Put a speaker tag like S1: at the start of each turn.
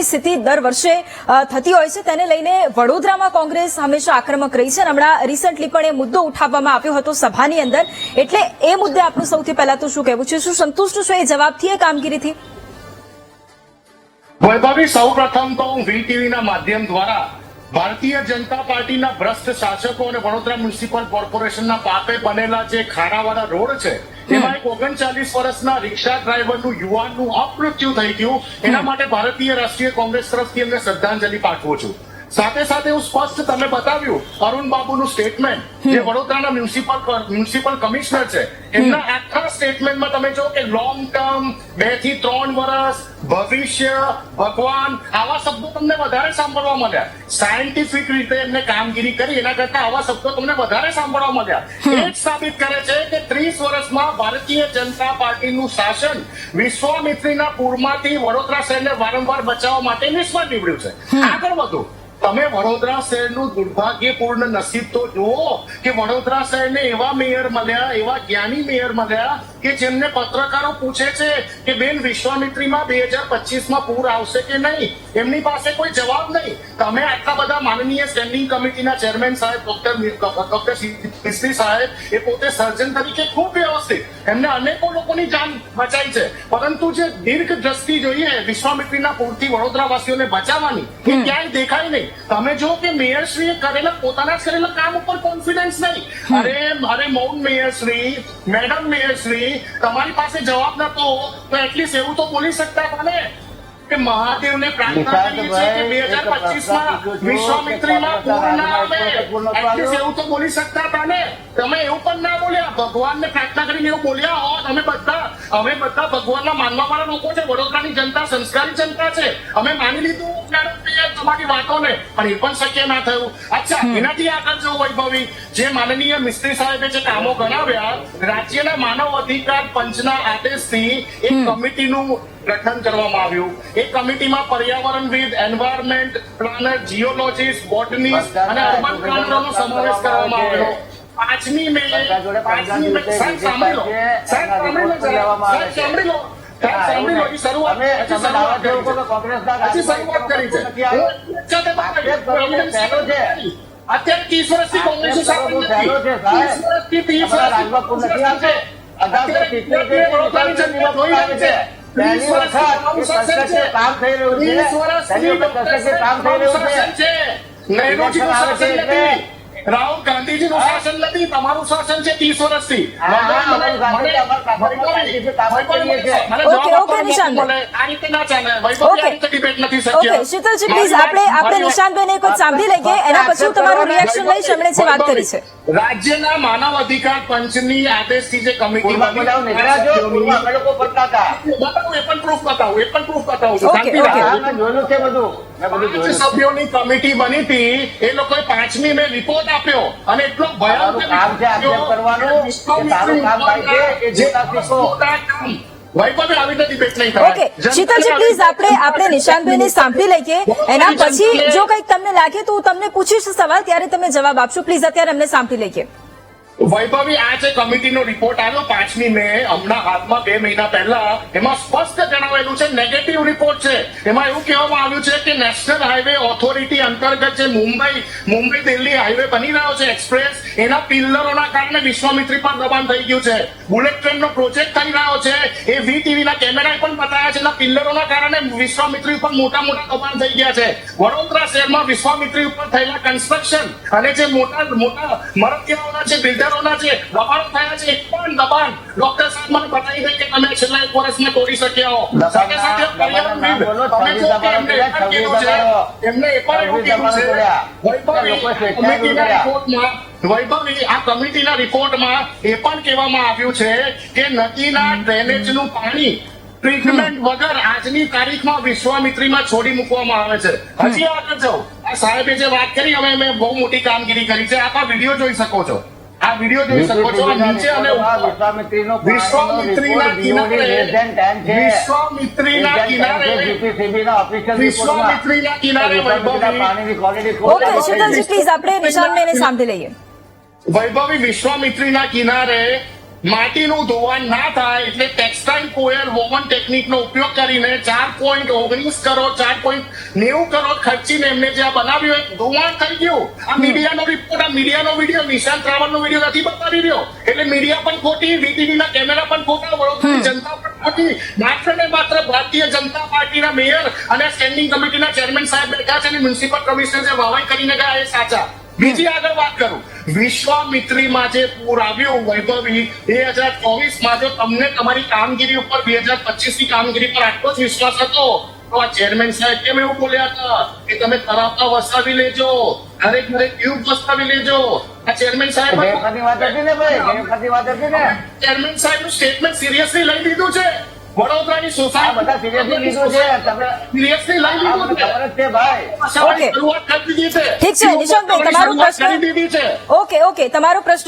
S1: સ્થિતિ દર વર્ષે થતી હોય છે તેને લઈને વડોદરામાં કોંગ્રેસ હંમેશા આક્રમક રહી છે અને હમણાં રિસન્ટલી પણ એ મુદ્દો ઉઠાવવામાં આવ્યો હતો સભાની અંદર એટલે એ મુદ્દે આપનું સૌથી પહેલા તો શું કહેવું છે શું સંતુષ્ટ છો એ જવાબથી એ કામગીરીથી
S2: વૈભવી સૌપ્રથમ તો હું વીટીવીના માધ્યમ દ્વારા ભારતીય જનતા પાર્ટીના ભ્રષ્ટ શાસકો અને વડોદરા મ્યુનિસિપલ કોર્પોરેશનના પાપે બનેલા જે ખાડાવાળા રોડ છે એમાં એક 39 વર્ષના રિક્ષા ડ્રાઈવરનું યુવાનનું અમૃત્યુ થઈ ગયું એના માટે ભારતીય રાષ્ટ્રીય કોંગ્રેસ તરફથી એમને શ્રદ્ધાંજલિ પાઠવું છું સાથે સાથે હું સ્પષ્ટ તમે બતાવ્યું અરુણ બાબુનું સ્ટેટમેન્ટ જે વડોદરાના મ્યુનિસિપલ કમિશનર છે એમના આખા સ્ટેટમેન્ટમાં તમે જો કે લોંગ ટર્મ 2 થી 3 વર્ષ ભવિષ્ય ભગવાન આવા શબ્દો તમને વધારે સાંભળવા મળ્યા સાયન્ટિફિક રીતે એમને કામગીરી કરી એના કરતા આવા શબ્દો તમને વધારે સાંભળવા મળ્યા એ જ સાબિત કરે છે કે 30 વર્ષમાં ભારતીય જનતા પાર્ટીનું શાસન વિશ્વામિત્રીના પૂરમાંથી વડોદરા શહેરને વારંવાર બચાવવા માટે નિષ્ફળ નીવડ્યું છે આગળ વધુ તમે વડોદરા શહેરનું દુર્ભાગ્યપૂર્ણ નસીબ તો જુઓ કે વડોદરા શહેરને એવા મેયર મળ્યા એવા જ્ઞાની મેયર મળ્યા કે જેમને પત્રકારો પૂછે છે કે બેન વિશ્વામિત્રીમાં 2025માં પૂર આવશે કે નહીં એમની પાસે કોઈ જવાબ નહીં તમે આટલા બધા માનનીય સ્ટેન્ડિંગ કમિટીના ચેરમેન સાહેબ ડોક્ટર મિસ્ત્રી સાહેબ એ પોતે સર્જન તરીકે ખૂબ વ્યવસ્થિત એમને અનેકો લોકોની જાન બચાવી છે પરંતુ જે દીર્ઘ દ્રષ્ટિ જોઈએ વિશ્વામિત્રીના પૂરથી વડોદરા વાસીઓને બચાવવાની એ ક્યાંય દેખાય નહીં તમે જો કે મેયરશ્રીએ કરેલા પોતાના જ કરેલા કામ ઉપર કોન્ફિડન્સ નહીં અરે મૌન મેયરશ્રી મેડમ મેયરશ્રી તમારી પાસે જવાબ નતો તો એટલીસ્ટ એવું તો બોલી શકતા બને કે મહાદેવને પ્રાર્થના કરીએ છીએ કે 2025માં વિશ્વામિત્રીમાં પૂર ના આવે એટલીસ્ટ એવું તો બોલી શકતા હતા ને તમે એવું પણ ના બોલ્યા ભગવાનને પ્રાર્થના કરીને એવું બોલ્યા હોત અમે બધા ભગવાનના માનવા વાળા લોકો છે વડોદરાની જનતા સંસ્કારી જનતા છે અમે માની લીધું તમારી વાતોને પણ એ પણ શક્ય ના થયું અચ્છા એનાથી આગળ જવું વૈભવી જે માનનીય મિસ્ત્રી સાહેબે જે કામો ગણાવ્યા રાજ્યના માનવ અધિકાર પંચના આદેશથી એક કમિટીનું ગઠન કરવામાં આવ્યું એ કમિટીમાં પર્યાવરણવિદ એન્વાયરમેન્ટ પ્લાનર જીઓલોજીસ્ટ બોટનિસ્ટ અને અર્બન પ્લાનરોનો સમાવેશ કરવામાં આવ્યો 5મી મે સાંભળી લો અત્યારે 30 વર્ષથી કોંગ્રેસ રાહુલ ગાંધીજીનું શાસન નથી તમારું શાસન છે 30 વર્ષથી
S1: શીતલજી પ્લીઝ આપણે નિશાંતભાઈને એક વખત સાંભળી લઈએ એના પછી હું તમારું રિએક્શન લઈશ એમણે જે વાત કરી છે
S2: રાજ્યના માનવ અધિકાર પંચની આદેશથી જે કમિટી સભ્યોની કમિટી બની હતી એ લોકોએ 5મી મે રિપોર્ટ આપ્યો અને એટલો ભયંકર
S1: શીતલજી પ્લીઝ આપણે નિશાંતભાઈને સાંભળી લઈએ એના પછી જો કંઈક તમને લાગે તો હું તમને પૂછીશ સવાલ ત્યારે તમે જવાબ આપશો પ્લીઝ અત્યારે અમને સાંભળી લઈએ
S2: વૈભવી આ જે કમિટીનો રિપોર્ટ આવ્યો 5મી મે હમણાં હાલમાં 2 મહિના પહેલા એમાં સ્પષ્ટ જણાવેલું છે નેગેટિવ રિપોર્ટ છે એમાં એવું કહેવામાં આવ્યું છે કે નેશનલ હાઈવે ઓથોરિટી અંતર્ગત જે મુંબઈ દિલ્હી હાઈવે બની રહ્યો છે એક્સપ્રેસ એના પિલ્લરોના કારણે વિશ્વામિત્રી પર દબાણ થઈ ગયું છે બુલેટ ટ્રેનનો પ્રોજેક્ટ થઈ રહ્યો છે એ વીટીવીના કેમેરાએ પણ બતાવ્યા છે એના પિલ્લરોના કારણે વિશ્વામિત્રી ઉપર મોટા દબાણ થઈ ગયા છે વડોદરા શહેરમાં વિશ્વામિત્રી ઉપર થયેલા કન્સ્ટ્રક્શન અને જે મોટા મરતિયાઓના છે બિલ્ડરોના જે દબાણ થયા છે એક પણ દબાણ ડોક્ટર સાહેબ મને બતાવી દે કે તમે છેલ્લા 1 વર્ષમાં તોડી શક્યા હો સાથે સાથે પર્યાવરણવિદ તમે જો કે એમને એ પણ કીધું છે વૈભવી આ કમિટીના રિપોર્ટમાં એ પણ કહેવામાં આવ્યું છે કે નદીના ડ્રેનેજનું પાણી ટ્રીટમેન્ટ વગર આજની તારીખમાં વિશ્વામિત્રીમાં છોડી મૂકવામાં આવે છે હજી આગળ જાઓ આ સાહેબે જે વાત કરી અમે બહુ મોટી કામગીરી કરી છે આપ આ વિડીયો જોઈ શકો છો આ વિડીયો જોઈ શકો છો નીચે અને વિશ્વામિત્રીના કિનારે
S1: ઓકે શીતલજી પ્લીઝ આપણે નિશાંતભાઈને સાંભળી લઈએ
S2: વૈભવી વિશ્વામિત્રીના કિનારે માટીનું ધોવાણ ના થાય એટલે ટેક્સટાઇલ કોયલ વોવન ટેકનિકનો ઉપયોગ કરીને 4.19 કરોડ 4.90 કરોડ ખર્ચીને એમને જે આ બનાવ્યું એ ધોવાણ થઈ ગયું. આ મીડિયાનો રિપોર્ટ, આ મીડિયાનો વિડીયો, નિશાંત રાવલનો વિડીયો નથી બતાવી રહ્યો. એટલે મીડિયા પણ ખોટી, વીટીવીના કેમેરા પણ ખોટા, વડોદરાની જનતા પણ ખોટી. માત્ર ને માત્ર ભારતીય જનતા પાર્ટીના મેયર અને સ્ટેન્ડિંગ કમિટીના ચેરમેન સાહેબ બેઠા છે અને મ્યુનિસિપલ કમિશનર જે વાવાઈ કરીને ગયા એ સાચા. બીજી આગળ વાત કરું, વિશ્વામિત્રીમાં જે પૂર આવ્યું વૈભવી 2024માં, જો તમને તમારી કામગીરી ઉપર 2025ની કામગીરી પર આટલો જ વિશ્વાસ હતો તો આ ચેરમેન સાહેબ કેમ એવું બોલ્યા હતા કે તમે તરાપા વસાવી લેજો, દરેક ટ્યુબ વસાવી લેજો? આ ચેરમેન સાહેબ
S3: વાત હતી ને ભાઈ, ગેરફાયદેસર વાત હતી ને.
S2: ચેરમેન સાહેબનું સ્ટેટમેન્ટ સિરિયસલી લઈ લીધું છે. વડોદરાની
S3: આ
S2: સોસાયટી
S3: બધા સિરિયસલી લીધું છે. તમે
S2: સિરિયસલી લઈ
S3: આ
S2: લીધું
S3: મને
S2: છે.
S3: ખબર જ છે ભાઈ.
S1: Okay.
S2: શરૂઆત કરી દીધી છે.
S1: ઠીક છે, નિશાંતભાઈ, તમારો
S2: શરૂઆત
S1: પ્રશ્ન-
S2: કરી દીધી છે.
S1: ઓકે તમારો પ્રશ્ન